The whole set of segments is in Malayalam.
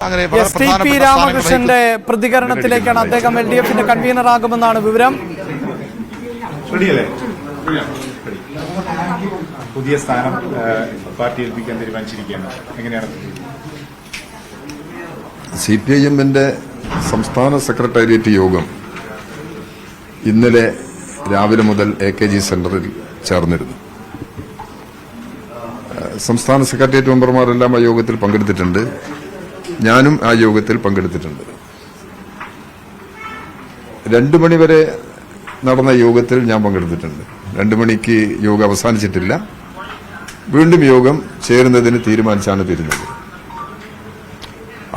പി രാമകൃഷ്ണന്റെ പ്രതികരണത്തിലേക്കാണ്. അദ്ദേഹം LDF-ന്റെ കൺവീനറാകുമെന്നാണ് വിവരം. പുതിയ സ്ഥാനം പാർട്ടി ഏൽപ്പിക്കാൻ തീരുമാനിച്ചിരിക്കുകയാണ്. എങ്ങനെയാണ്? CPIM-ന്റെ സംസ്ഥാന സെക്രട്ടേറിയറ്റ് യോഗം ഇന്നലെ രാവിലെ മുതൽ AKG സെന്ററിൽ ചേർന്നിരുന്നു. സംസ്ഥാന സെക്രട്ടേറിയറ്റ് മെമ്പർമാരെല്ലാം ആ യോഗത്തിൽ പങ്കെടുത്തിട്ടുണ്ട്. ഞാനും ആ യോഗത്തിൽ പങ്കെടുത്തിട്ടുണ്ട്. 2 മണിവരെ നടന്ന യോഗത്തിൽ ഞാൻ പങ്കെടുത്തിട്ടുണ്ട്. 2 മണിക്ക് യോഗം അവസാനിച്ചിട്ടില്ല. വീണ്ടും യോഗം ചേരുന്നതിന് തീരുമാനിച്ചാണ് പിരിഞ്ഞത്.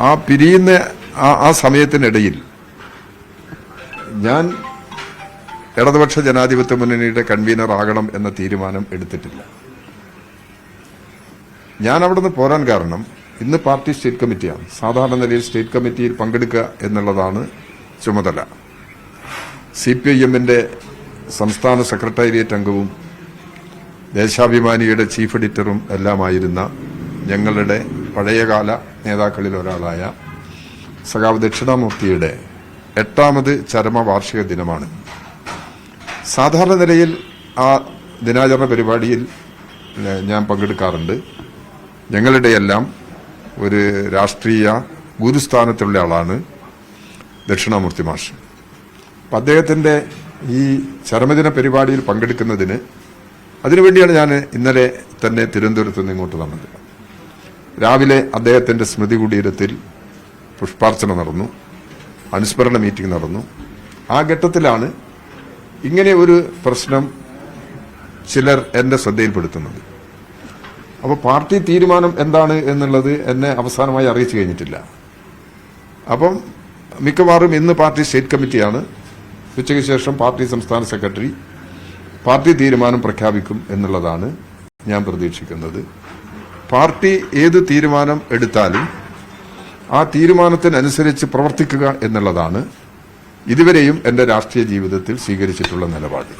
ആ പിരിയുന്ന ആ സമയത്തിനിടയിൽ ഞാൻ ഇടതുപക്ഷ ജനാധിപത്യ മുന്നണിയുടെ കൺവീനർ ആകണം എന്ന തീരുമാനം എടുത്തിട്ടില്ല. ഞാൻ അവിടുന്ന് പോരാൻ കാരണം ഇന്ന് പാർട്ടി സ്റ്റേറ്റ് കമ്മിറ്റിയാണ്. സാധാരണ നിലയിൽ സ്റ്റേറ്റ് കമ്മിറ്റിയിൽ പങ്കെടുക്കുക എന്നുള്ളതാണ് ചുമതല. CPIM-ന്റെ സംസ്ഥാന സെക്രട്ടേറിയറ്റ് അംഗവും ദേശാഭിമാനിയുടെ ചീഫ് എഡിറ്ററും എല്ലാമായിരുന്ന ഞങ്ങളുടെ പഴയകാല നേതാക്കളിൽ ഒരാളായ സഖാവ് ദക്ഷിണാമൂർത്തിയുടെ 8ാമത് ചരമവാർഷിക ദിനമാണ്. സാധാരണ നിലയിൽ ആ ദിനാചരണ പരിപാടിയിൽ ഞാൻ പങ്കെടുക്കാറുണ്ട്. ഞങ്ങളുടെയെല്ലാം ഒരു രാഷ്ട്രീയ ഗുരുസ്ഥാനത്തുള്ള ആളാണ് ദക്ഷിണാമൂർത്തി മാഷ്. അപ്പം അദ്ദേഹത്തിന്റെ ഈ ചരമദിന പരിപാടിയിൽ പങ്കെടുക്കുന്നതിന് അതിനുവേണ്ടിയാണ് ഞാൻ ഇന്നലെ തന്നെ തിരുവനന്തപുരത്ത് നിന്ന് ഇങ്ങോട്ട് വന്നത്. രാവിലെ അദ്ദേഹത്തിന്റെ സ്മൃതി കുടീരത്തിൽ പുഷ്പാർച്ചന നടന്നു, അനുസ്മരണ മീറ്റിംഗ് നടന്നു. ആ ഘട്ടത്തിലാണ് ഇങ്ങനെ ഒരു പ്രശ്നം ചിലർ എന്റെ ശ്രദ്ധയിൽപ്പെടുത്തുന്നത്. അപ്പോൾ പാർട്ടി തീരുമാനം എന്താണ് എന്നുള്ളത് എന്നെ അവസാനമായി അറിയിച്ചു കഴിഞ്ഞിട്ടില്ല. അപ്പം മിക്കവാറും ഇന്ന് പാർട്ടി സ്റ്റേറ്റ് കമ്മിറ്റിയാണ്. ഉച്ചയ്ക്ക് ശേഷം പാർട്ടി സംസ്ഥാന സെക്രട്ടറി പാർട്ടി തീരുമാനം പ്രഖ്യാപിക്കും എന്നുള്ളതാണ് ഞാൻ പ്രതീക്ഷിക്കുന്നത്. പാർട്ടി ഏത് തീരുമാനം എടുത്താലും ആ തീരുമാനത്തിനനുസരിച്ച് പ്രവർത്തിക്കുക എന്നുള്ളതാണ് ഇതുവരെയും എന്റെ രാഷ്ട്രീയ ജീവിതത്തിൽ സ്വീകരിച്ചിട്ടുള്ള നിലപാട്.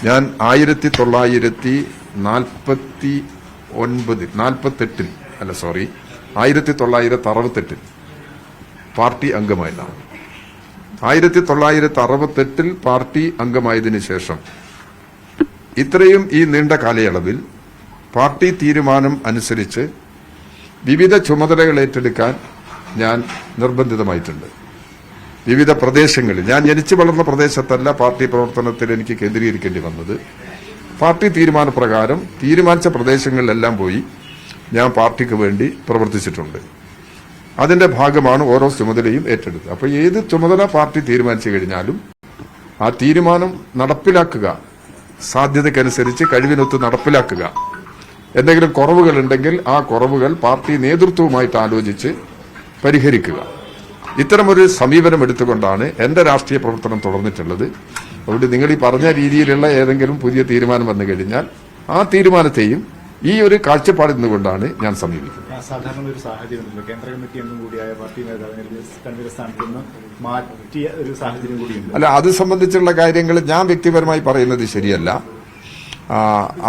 ഞാൻ 1968 പാർട്ടി അംഗമായതാണ്. 1968 പാർട്ടി അംഗമായതിനു ശേഷം ഇത്രയും ഈ നീണ്ട കാലയളവിൽ പാർട്ടി തീരുമാനം അനുസരിച്ച് വിവിധ ചുമതലകൾ ഏറ്റെടുക്കാൻ ഞാൻ നിർബന്ധിതമായിട്ടുണ്ട്. വിവിധ പ്രദേശങ്ങളിൽ ഞാൻ ജനിച്ചു വളർന്ന പ്രദേശത്തല്ല പാർട്ടി പ്രവർത്തനത്തിൽ എനിക്ക് കേന്ദ്രീകരിക്കേണ്ടി വന്നത്. പാർട്ടി തീരുമാനപ്രകാരം തീരുമാനിച്ച പ്രദേശങ്ങളിലെല്ലാം പോയി ഞാൻ പാർട്ടിക്ക് വേണ്ടി പ്രവർത്തിച്ചിട്ടുണ്ട്. അതിന്റെ ഭാഗമാണ് ഓരോ ചുമതലയും ഏറ്റെടുത്തത്. അപ്പോൾ ഏത് ചുമതല പാർട്ടി തീരുമാനിച്ചു കഴിഞ്ഞാലും ആ തീരുമാനം നടപ്പിലാക്കുക, സാധ്യതയ്ക്കനുസരിച്ച് കഴിവിനൊത്ത് നടപ്പിലാക്കുക. എന്തെങ്കിലും കുറവുകളുണ്ടെങ്കിൽ ആ കുറവുകൾ പാർട്ടി നേതൃത്വവുമായിട്ട് ആലോചിച്ച് പരിഹരിക്കുക. ഇത്തരമൊരു സമീപനം എടുത്തുകൊണ്ടാണ് എന്റെ രാഷ്ട്രീയ പ്രവർത്തനം തുടർന്നിട്ടുള്ളത്. അതുകൊണ്ട് നിങ്ങൾ ഈ പറഞ്ഞ രീതിയിലുള്ള ഏതെങ്കിലും പുതിയ തീരുമാനം വന്നു കഴിഞ്ഞാൽ ആ തീരുമാനത്തെയും ഈ ഒരു കാഴ്ചപ്പാടിൽ നിന്നുകൊണ്ടാണ് ഞാൻ സമീപിക്കുന്നത്. സാധാരണ ഒരു സാഹചര്യം കേന്ദ്ര കമ്മിറ്റി അംഗം കൂടിയായ പാർട്ടി നേതാവിനെ കൺവീനർ സ്ഥാനത്ത് നിന്ന് മാറ്റിയ ഒരു സാഹചര്യം കൂടിയുണ്ട്. അല്ല, അത് സംബന്ധിച്ചുള്ള കാര്യങ്ങൾ ഞാൻ വ്യക്തിപരമായി പറയുന്നത് ശരിയല്ല.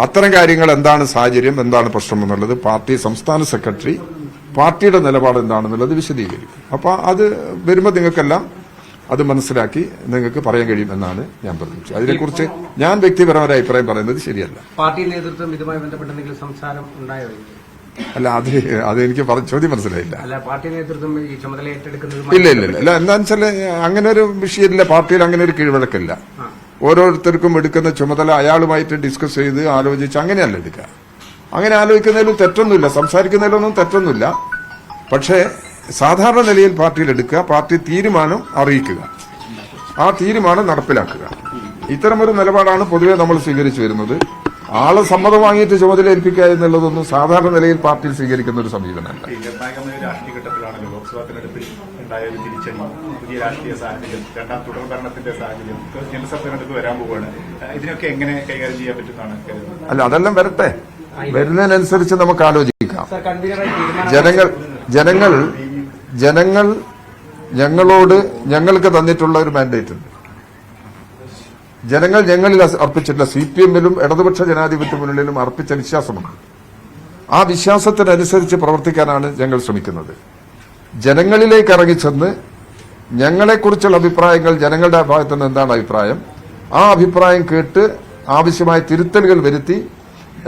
അത്തരം കാര്യങ്ങൾ എന്താണ് സാഹചര്യം, എന്താണ് പ്രശ്നം എന്നുള്ളത് പാർട്ടി സംസ്ഥാന സെക്രട്ടറി പാർട്ടിയുടെ നിലപാട് എന്താണെന്നുള്ളത് വിശദീകരിക്കും. അപ്പൊ അത് വരുമ്പോൾ നിങ്ങൾക്കെല്ലാം അത് മനസ്സിലാക്കി നിങ്ങൾക്ക് പറയാൻ കഴിയുമെന്നാണ് ഞാൻ പ്രതീക്ഷിച്ചത്. അതിനെക്കുറിച്ച് ഞാൻ വ്യക്തിപരമായ അഭിപ്രായം പറയുന്നത് ശരിയല്ല. പാർട്ടി നേതൃത്വം ഇതുമായി ബന്ധപ്പെട്ട് എന്തെങ്കിലും സംസാരം ഉണ്ടായോ? അല്ല, അത് എനിക്ക് ചോദ്യം മനസ്സിലായില്ല. അല്ല, പാർട്ടി നേതൃത്വം ഈ ചുമതല ഏറ്റെടുക്കുന്നത് ഇല്ല. എന്താണെന്ന് വെച്ചാൽ അങ്ങനെ ഒരു വിഷയമില്ല. പാർട്ടിയിൽ അങ്ങനെ ഒരു കീഴ്വഴക്കില്ല. ഓരോരുത്തർക്കും എടുക്കുന്ന ചുമതല അയാളുമായിട്ട് ഡിസ്കസ് ചെയ്ത് ആലോചിച്ച് അങ്ങനെയല്ല എടുക്കുക. അങ്ങനെ ആലോചിക്കുന്നതിലും തെറ്റൊന്നുമില്ല, സംസാരിക്കുന്നതിലൊന്നും തെറ്റൊന്നുമില്ല. പക്ഷേ സാധാരണ നിലയിൽ പാർട്ടിയിൽ എടുക്കുക, പാർട്ടി തീരുമാനം അറിയിക്കുക, ആ തീരുമാനം നടപ്പിലാക്കുക. ഇത്തരമൊരു നിലപാടാണ് പൊതുവെ നമ്മൾ സ്വീകരിച്ചു വരുന്നത്. ആളെ സമ്മതം വാങ്ങിയിട്ട് ചുമതല ഏൽപ്പിക്കുക എന്നുള്ളതൊന്നും സാധാരണ നിലയിൽ പാർട്ടിയിൽ സ്വീകരിക്കുന്ന ഒരു സമീപനമല്ല. രാഷ്ട്രീയ ഘട്ടത്തിലാണല്ലോ ലോക്സഭാ തെരഞ്ഞെടുപ്പിൽ ഉണ്ടായ ഒരു തിരിച്ചടി, പുതിയ രാഷ്ട്രീയ സാഹചര്യം, രണ്ടാം തുടർ ഭരണത്തിന്റെ സാഹചര്യം, നിയമസഭ തെരഞ്ഞെടുപ്പ് വരാൻ പോവുകയാണ്. ഇതിനൊക്കെ എങ്ങനെ കൈകാര്യം ചെയ്യാൻ പറ്റുന്നതാണ് കരുതുന്നത്? അല്ല, അതെല്ലാം വരട്ടെ. വരുന്നതിനനുസരിച്ച് നമുക്ക് ആലോചിക്കാം. ജനങ്ങൾ ഞങ്ങളോട് ഞങ്ങൾക്ക് തന്നിട്ടുള്ള ഒരു മാൻഡേറ്റ് ഉണ്ട്. ജനങ്ങൾ ഞങ്ങളിൽ അർപ്പിച്ചിട്ടുള്ള CPM-ലും ഇടതുപക്ഷ ജനാധിപത്യ മുന്നണിയിലും അർപ്പിച്ച വിശ്വാസമുണ്ട്. ആ വിശ്വാസത്തിനനുസരിച്ച് പ്രവർത്തിക്കാനാണ് ഞങ്ങൾ ശ്രമിക്കുന്നത്. ജനങ്ങളിലേക്ക് ഇറങ്ങിച്ചെന്ന് ഞങ്ങളെക്കുറിച്ചുള്ള അഭിപ്രായങ്ങൾ, ജനങ്ങളുടെ ഭാഗത്തു നിന്ന് എന്താണ് അഭിപ്രായം, ആ അഭിപ്രായം കേട്ട് ആവശ്യമായ തിരുത്തലുകൾ വരുത്തി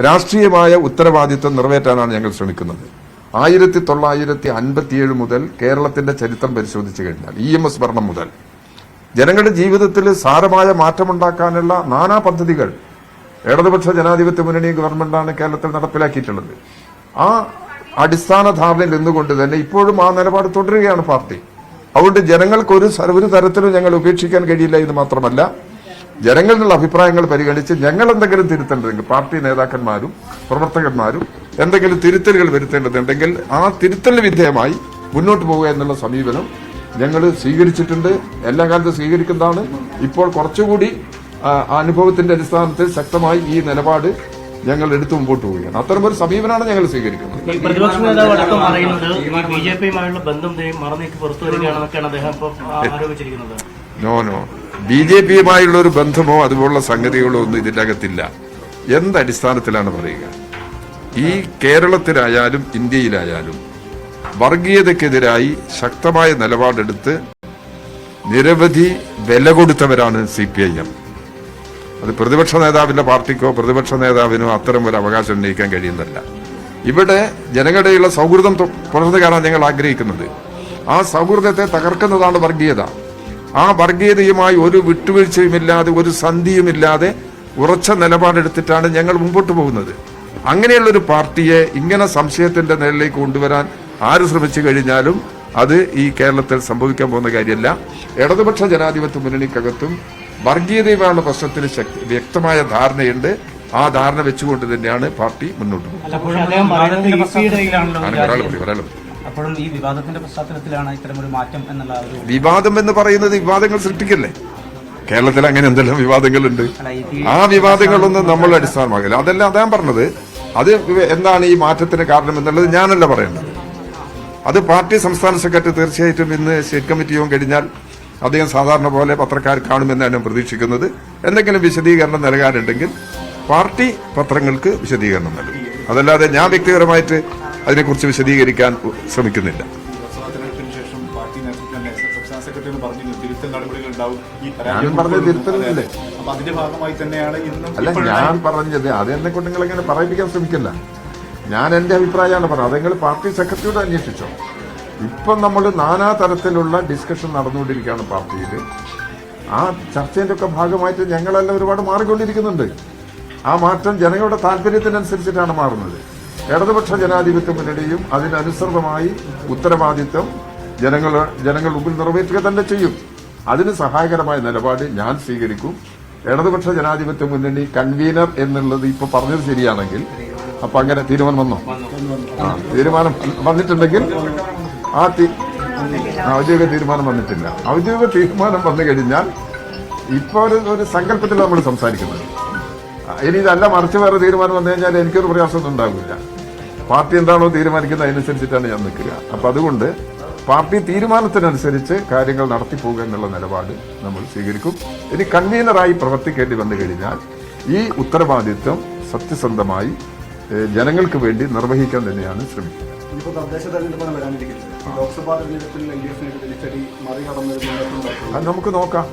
രാഷ്ട്രീയമായ ഉത്തരവാദിത്വം നിറവേറ്റാനാണ് ഞങ്ങൾ ശ്രമിക്കുന്നത്. 1957 മുതൽ കേരളത്തിന്റെ ചരിത്രം പരിശോധിച്ചു കഴിഞ്ഞാൽ EMS ഭരണം മുതൽ ജനങ്ങളുടെ ജീവിതത്തിൽ സാരമായ മാറ്റമുണ്ടാക്കാനുള്ള നാനാ പദ്ധതികൾ ഇടതുപക്ഷ ജനാധിപത്യ മുന്നണി ഗവൺമെന്റാണ് കേരളത്തിൽ നടപ്പിലാക്കിയിട്ടുള്ളത്. ആ അടിസ്ഥാന ധാരണയിൽ നിന്നുകൊണ്ട് തന്നെ ഇപ്പോഴും ആ നിലപാട് തുടരുകയാണ് പാർട്ടി. അതുകൊണ്ട് ജനങ്ങൾക്ക് ഒരു തരത്തിലും ഞങ്ങൾ ഉപേക്ഷിക്കാൻ കഴിയില്ല എന്ന് മാത്രമല്ല, ജനങ്ങളുടെ അഭിപ്രായങ്ങൾ പരിഗണിച്ച് ഞങ്ങൾ എന്തെങ്കിലും തിരുത്തേണ്ടതെങ്കിൽ പാർട്ടി നേതാക്കന്മാരും പ്രവർത്തകന്മാരും എന്തെങ്കിലും തിരുത്തലുകൾ വരുത്തേണ്ടതുണ്ടെങ്കിൽ ആ തിരുത്തലിന് വിധേയമായി മുന്നോട്ട് പോകുക എന്നുള്ള സമീപനം ഞങ്ങൾ സ്വീകരിച്ചിട്ടുണ്ട്. എല്ലാ കാലത്തും സ്വീകരിക്കുന്നതാണ്. ഇപ്പോൾ കുറച്ചുകൂടി അനുഭവത്തിന്റെ അടിസ്ഥാനത്തിൽ ശക്തമായി ഈ നിലപാട് ഞങ്ങൾ എടുത്തു മുമ്പോട്ട് പോവുകയാണ്. അത്തരമൊരു സമീപനമാണ് ഞങ്ങൾ സ്വീകരിക്കുന്നത്. പ്രതിപക്ഷ നേതാവ് അടക്കം പറയുന്നത് BJPയുമായുള്ള ബന്ധം മറന്നേക്ക് പുറത്തു വരികയാണെന്നൊക്കെയാണ് അദ്ദേഹം ഇപ്പോൾ ആരോപിച്ചിരിക്കുന്നത്. നോ BJPയുമായുള്ള ഒരു ബന്ധമോ അതുപോലുള്ള സംഗതികളോ ഒന്നും ഇതിന്റെ അകത്തില്ല. എന്തടിസ്ഥാനത്തിലാണ് പറയുക? ഈ കേരളത്തിലായാലും ഇന്ത്യയിലായാലും വർഗീയതയ്ക്കെതിരായി ശക്തമായ നിലപാടെടുത്ത് നിരവധി വില കൊടുത്തവരാണ് CPIM. അത് പ്രതിപക്ഷ നേതാവിന്റെ പാർട്ടിക്കോ പ്രതിപക്ഷ നേതാവിനോ അത്തരം ഒരു അവകാശം ഉന്നയിക്കാൻ കഴിയുന്നതല്ല. ഇവിടെ ജനങ്ങളുടെയുള്ള സൗഹൃദം പുറത്തു കാണാൻ ഞങ്ങൾ ആഗ്രഹിക്കുന്നത്. ആ സൗഹൃദത്തെ തകർക്കുന്നതാണ് വർഗീയത. ആ വർഗീയതയുമായി ഒരു വിട്ടുവീഴ്ചയുമില്ലാതെ ഒരു സന്ധിയുമില്ലാതെ ഉറച്ച നിലപാടെടുത്തിട്ടാണ് ഞങ്ങൾ മുമ്പോട്ട് പോകുന്നത്. അങ്ങനെയുള്ളൊരു പാർട്ടിയെ ഇങ്ങനെ സംശയത്തിന്റെ നിലയിലേക്ക് കൊണ്ടുവരാൻ ആര് ശ്രമിച്ചു കഴിഞ്ഞാലും അത് ഈ കേരളത്തിൽ സംഭവിക്കാൻ പോകുന്ന കാര്യമല്ല. ഇടതുപക്ഷ ജനാധിപത്യ മുന്നണിക്കകത്തും വർഗീയതയുമായുള്ള പ്രശ്നത്തിന് വ്യക്തമായ ധാരണയുണ്ട്. ആ ധാരണ വെച്ചുകൊണ്ട് തന്നെയാണ് പാർട്ടി മുന്നോട്ട് പോകുന്നത്. അപ്പോഴും ഈ വിവാദത്തിന്റെ പശ്ചാത്തലത്തിലാണ് ഇത്തരമൊരു മാറ്റം എന്നുള്ള ഒരു വിവാദം എന്ന് പറയുന്നത് വിവാദങ്ങൾ സൃഷ്ടിക്കല്ലേ? കേരളത്തിൽ അങ്ങനെ എന്തെല്ലാം വിവാദങ്ങളുണ്ട്. ആ വിവാദങ്ങളൊന്നും നമ്മൾ അടിസ്ഥാനമാകില്ല. അതെല്ലാം അതാ പറഞ്ഞത്. അത് എന്താണ് ഈ മാറ്റത്തിന് കാരണം എന്നുള്ളത് ഞാനല്ല പറയേണ്ടത്. അത് പാർട്ടി സംസ്ഥാന സെക്രട്ടറി തീർച്ചയായിട്ടും ഇന്ന് സ്റ്റേറ്റ് കമ്മിറ്റി യോഗം കഴിഞ്ഞാൽ അദ്ദേഹം സാധാരണ പോലെ പത്രക്കാർ കാണുമെന്നാണ് ഞാൻ പ്രതീക്ഷിക്കുന്നത്. എന്തെങ്കിലും വിശദീകരണം നൽകാനുണ്ടെങ്കിൽ പാർട്ടി പത്രങ്ങൾക്ക് വിശദീകരണം നൽകും. അതല്ലാതെ ഞാൻ വ്യക്തിപരമായിട്ട് അതിനെക്കുറിച്ച് വിശദീകരിക്കാൻ ശ്രമിക്കുന്നില്ല. ഞാൻ പറഞ്ഞ തിരുത്തലില്ലേ? അല്ല, ഞാൻ പറഞ്ഞത് അതെന്നെ കൊണ്ട് നിങ്ങൾ ഇങ്ങനെ പറയിപ്പിക്കാൻ ശ്രമിക്കില്ല. ഞാൻ എന്റെ അഭിപ്രായമാണ് പറഞ്ഞത്. അത് നിങ്ങൾ പാർട്ടി സെക്രട്ടറിയോട് അന്വേഷിച്ചോ. ഇപ്പം നമ്മൾ നാനാ തരത്തിലുള്ള ഡിസ്കഷൻ നടന്നുകൊണ്ടിരിക്കുകയാണ് പാർട്ടിയിൽ. ആ ചർച്ചയുടെ ഒക്കെ ഭാഗമായിട്ട് ഞങ്ങളെല്ലാം ഒരുപാട് മാറിക്കൊണ്ടിരിക്കുന്നുണ്ട്. ആ മാറ്റം ജനങ്ങളുടെ താല്പര്യത്തിനനുസരിച്ചിട്ടാണ് മാറുന്നത്. ഇടതുപക്ഷ ജനാധിപത്യ മുന്നണിയും അതിനനുസൃതമായി ഉത്തരവാദിത്വം ജനങ്ങൾ മുമ്പിൽ നിറവേറ്റുക തന്നെ ചെയ്യും. അതിന് സഹായകരമായ നിലപാട് ഞാൻ സ്വീകരിക്കും. ഇടതുപക്ഷ ജനാധിപത്യ മുന്നണി കൺവീനർ എന്നുള്ളത് ഇപ്പൊ പറഞ്ഞത് ശരിയാണെങ്കിൽ അപ്പൊ അങ്ങനെ തീരുമാനം വന്നോ? തീരുമാനം വന്നിട്ടുണ്ടെങ്കിൽ ഔദ്യോഗിക തീരുമാനം വന്നിട്ടില്ല. ഔദ്യോഗിക തീരുമാനം വന്നു കഴിഞ്ഞാൽ ഇപ്പൊ ഒരു സങ്കല്പത്തിൽ നമ്മൾ സംസാരിക്കുന്നത്. ഇനി ഇതല്ല മറിച്ച് വേറെ തീരുമാനം വന്നു കഴിഞ്ഞാൽ എനിക്കൊരു പ്രയാസമൊന്നും ഉണ്ടാകില്ല. പാർട്ടി എന്താണോ തീരുമാനിക്കുന്നത് അതിനനുസരിച്ചിട്ടാണ് ഞാൻ നിൽക്കുക. അപ്പൊ അതുകൊണ്ട് പാർട്ടി തീരുമാനത്തിനനുസരിച്ച് കാര്യങ്ങൾ നടത്തിപ്പോകുക എന്നുള്ള നിലപാട് നമ്മൾ സ്വീകരിക്കും. ഇനി കൺവീനറായി പ്രവർത്തിക്കേണ്ടി വന്നു കഴിഞ്ഞാൽ ഈ ഉത്തരവാദിത്വം സത്യസന്ധമായി ജനങ്ങൾക്ക് വേണ്ടി നിർവഹിക്കാൻ തന്നെയാണ് ശ്രമിക്കുന്നത്. അത് നമുക്ക് നോക്കാം.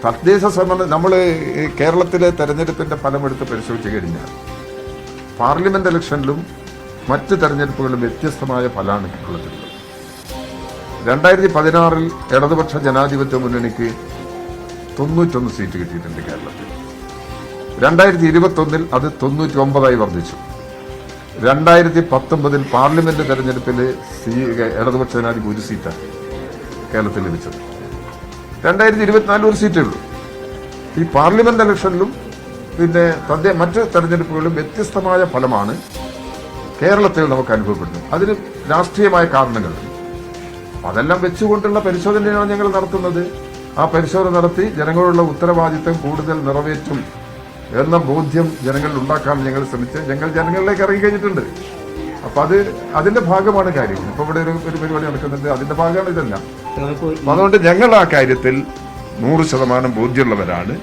തദ്ദേശ സ്വയംഭരണ നമ്മൾ കേരളത്തിലെ തെരഞ്ഞെടുപ്പിന്റെ ഫലമെടുത്ത് പരിശോധിച്ചു കഴിഞ്ഞാൽ പാർലമെന്റ് ഇലക്ഷനിലും മറ്റ് തെരഞ്ഞെടുപ്പുകളിലും വ്യത്യസ്തമായ ഫലമാണ് കേരളത്തിലുള്ളത്. 2016 ഇടതുപക്ഷ ജനാധിപത്യ മുന്നണിക്ക് 91 സീറ്റ് കിട്ടിയിട്ടുണ്ട് കേരളത്തിൽ. 2021 അത് 99 വർദ്ധിച്ചു. 2019 പാർലമെന്റ് തെരഞ്ഞെടുപ്പിൽ ഇടതുപക്ഷ ജനാധിപത്യ 1 സീറ്റാണ് കേരളത്തിൽ ലഭിച്ചത്. 2024 ഒരു സീറ്റേ ഉള്ളൂ. ഈ പാർലമെന്റ് ഇലക്ഷനിലും പിന്നെ മറ്റ് തെരഞ്ഞെടുപ്പുകളിലും വ്യത്യസ്തമായ ഫലമാണ് കേരളത്തിൽ നമുക്ക് അനുഭവപ്പെടുന്നത്. അതിന് രാഷ്ട്രീയമായ കാരണങ്ങളുണ്ട്. അതെല്ലാം വെച്ചുകൊണ്ടുള്ള പരിശോധനയാണ് ഞങ്ങൾ നടത്തുന്നത്. ആ പരിശോധന നടത്തി ജനങ്ങളുള്ള ഉത്തരവാദിത്തം കൂടുതൽ നിറവേറ്റും എന്ന ബോധ്യം ജനങ്ങളിൽ ഉണ്ടാക്കാൻ ഞങ്ങൾ ശ്രമിച്ച് ഞങ്ങൾ ജനങ്ങളിലേക്ക് ഇറങ്ങി കഴിഞ്ഞിട്ടുണ്ട്. അപ്പൊ അതിന്റെ ഭാഗമാണ് കാര്യം. ഇപ്പൊ ഇവിടെ ഒരു പരിപാടി നടക്കുന്നുണ്ട്, അതിന്റെ ഭാഗമാണ് ഇതെല്ലാം. അതുകൊണ്ട് ഞങ്ങൾ ആ കാര്യത്തിൽ 100% ബോധ്യമുള്ളവരാണ്.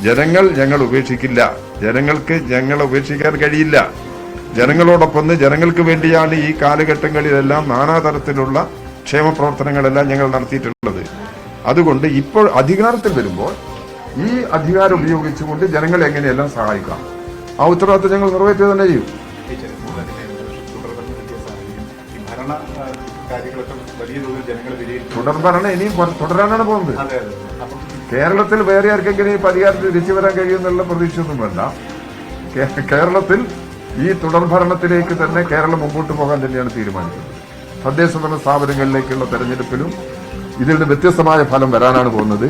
ജനങ്ങൾ ഞങ്ങൾ ഉപേക്ഷിക്കില്ല. ജനങ്ങൾക്ക് ഞങ്ങളെ ഉപേക്ഷിക്കാൻ കഴിയില്ല. ജനങ്ങളോടൊപ്പം നിന്ന് ജനങ്ങൾക്ക് വേണ്ടിയാണ് ഈ കാലഘട്ടങ്ങളിലെല്ലാം നാനാതരത്തിലുള്ള ക്ഷേമ പ്രവർത്തനങ്ങളെല്ലാം ഞങ്ങൾ നടത്തിയിട്ടുള്ളത്. അതുകൊണ്ട് ഇപ്പോൾ അധികാരത്തിൽ വരുമ്പോൾ ഈ അധികാരം ഉപയോഗിച്ചുകൊണ്ട് ജനങ്ങളെ എങ്ങനെയെല്ലാം സഹായിക്കാം, ആ ഉത്തരവാദിത്തം ഞങ്ങൾ നിറവേറ്റുക തന്നെ ചെയ്യും. ഭരണ കാര്യങ്ങളൊക്കെ വലിയ തോതിൽ ജനങ്ങൾ വിലയിരുത്തും. തുടർഭരണം ഇനിയും തുടരാനാണ് പോകുന്നത്. അതെ അതെ. അപ്പം കേരളത്തിൽ വേറെ ആർക്കെങ്കിലും ഈ അധികാരത്തിൽ തിരിച്ചു വരാൻ കഴിയുമെന്നുള്ള പ്രതീക്ഷയൊന്നും വേണ്ട. കേരളത്തിൽ ഈ തുടർഭരണത്തിലേക്ക് തന്നെ കേരളം മുമ്പോട്ട് പോകാൻ തന്നെയാണ് തീരുമാനിക്കുന്നത്. തദ്ദേശ ഭരണ സ്ഥാപനങ്ങളിലേക്കുള്ള തെരഞ്ഞെടുപ്പിലും ഇതിൽ നിന്ന് വ്യത്യസ്തമായ ഫലം വരാനാണ് പോകുന്നത്.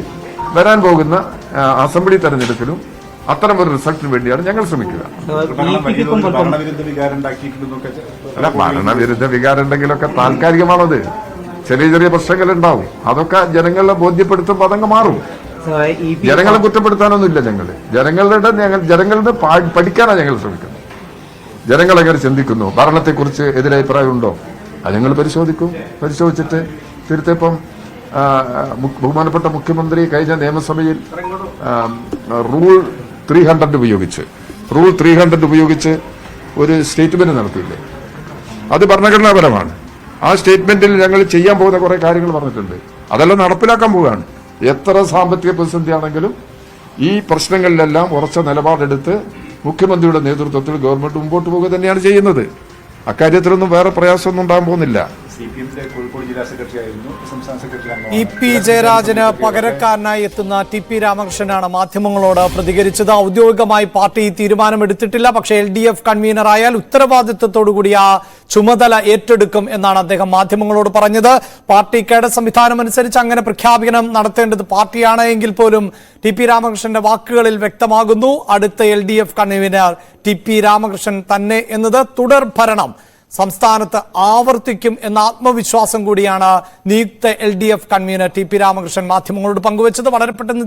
വരാൻ പോകുന്ന അസംബ്ലി തെരഞ്ഞെടുപ്പിലും അത്തരമൊരു റിസൾട്ടിന് വേണ്ടിയാണ് ഞങ്ങൾ ശ്രമിക്കുക. ഭരണവിരുദ്ധ വികാരം ഉണ്ടാക്കിയിട്ടുണ്ടെന്നൊക്കെ. അല്ല, ഭരണവിരുദ്ധ വികാരം ഉണ്ടെങ്കിലൊക്കെ താൽക്കാലികമാണത്. ചെറിയ ചെറിയ പ്രശ്നങ്ങൾ ഉണ്ടാവും. അതൊക്കെ ജനങ്ങളെ ബോധ്യപ്പെടുത്തുമ്പോൾ അതങ്ങ് മാറും. ജനങ്ങളെ കുറ്റപ്പെടുത്താനൊന്നുമില്ല. ജനങ്ങളുടെ പഠിക്കാനാണ് ഞങ്ങൾ ശ്രമിക്കുന്നത്. ജനങ്ങൾ എങ്ങനെ ചിന്തിക്കുന്നു, ഭരണത്തെക്കുറിച്ച് എതിരഭിപ്രായം ഉണ്ടോ, അത് ഞങ്ങൾ പരിശോധിച്ചിട്ട് തിരുത്തിപ്പം ബഹുമാനപ്പെട്ട മുഖ്യമന്ത്രി കഴിഞ്ഞ നിയമസഭയിൽ റൂൾ 300 ഉപയോഗിച്ച് ഒരു സ്റ്റേറ്റ്മെന്റ് നടത്തിയില്ലേ, അത് ഭരണഘടനാപരമാണ്. ആ സ്റ്റേറ്റ്മെന്റിൽ ഞങ്ങൾ ചെയ്യാൻ പോകുന്ന കുറെ കാര്യങ്ങൾ പറഞ്ഞിട്ടുണ്ട്. അതെല്ലാം നടപ്പിലാക്കാൻ പോവുകയാണ്. എത്ര സാമ്പത്തിക പ്രതിസന്ധി ആണെങ്കിലും ഈ പ്രശ്നങ്ങളിലെല്ലാം ഉറച്ച നിലപാടെടുത്ത് മുഖ്യമന്ത്രിയുടെ നേതൃത്വത്തിൽ ഗവൺമെന്റ് മുമ്പോട്ട് പോകുക തന്നെയാണ് ചെയ്യുന്നത്. അക്കാര്യത്തിലൊന്നും വേറെ പ്രയാസമൊന്നും ഉണ്ടാകാൻ പോകുന്നില്ല. കോഴിക്കോട് ജില്ലാ സെക്രട്ടറി ആയിരുന്നു, സംസ്ഥാന സെക്രട്ടറി EP ജയരാജന് പകരക്കാരനായി എത്തുന്ന TP രാമകൃഷ്ണനാണ് മാധ്യമങ്ങളോട് പ്രതികരിച്ചത്. ഔദ്യോഗികമായി പാർട്ടി തീരുമാനമെടുത്തിട്ടില്ല. പക്ഷേ LDF കൺവീനറായാൽ ഉത്തരവാദിത്വത്തോടുകൂടി ആ ചുമതല ഏറ്റെടുക്കും എന്നാണ് അദ്ദേഹം മാധ്യമങ്ങളോട് പറഞ്ഞത്. പാർട്ടി കേഡർ സംവിധാനം അനുസരിച്ച് അങ്ങനെ പ്രഖ്യാപനം നടത്തേണ്ടത് പാർട്ടിയാണ് എങ്കിൽ പോലും TP രാമകൃഷ്ണന്റെ വാക്കുകളിൽ വ്യക്തമാകുന്നു അടുത്ത LDF കൺവീനർ TP രാമകൃഷ്ണൻ തന്നെ എന്നത്. തുടർ ഭരണം സംസ്ഥാനത്ത് ആവർത്തിക്കും എന്ന ആത്മവിശ്വാസം കൂടിയാണ് നിയുക്ത LDF കൺവീനർ TP രാമകൃഷ്ണൻ മാധ്യമങ്ങളോട് പങ്കുവച്ചത്. വളരെ പെട്ടെന്ന്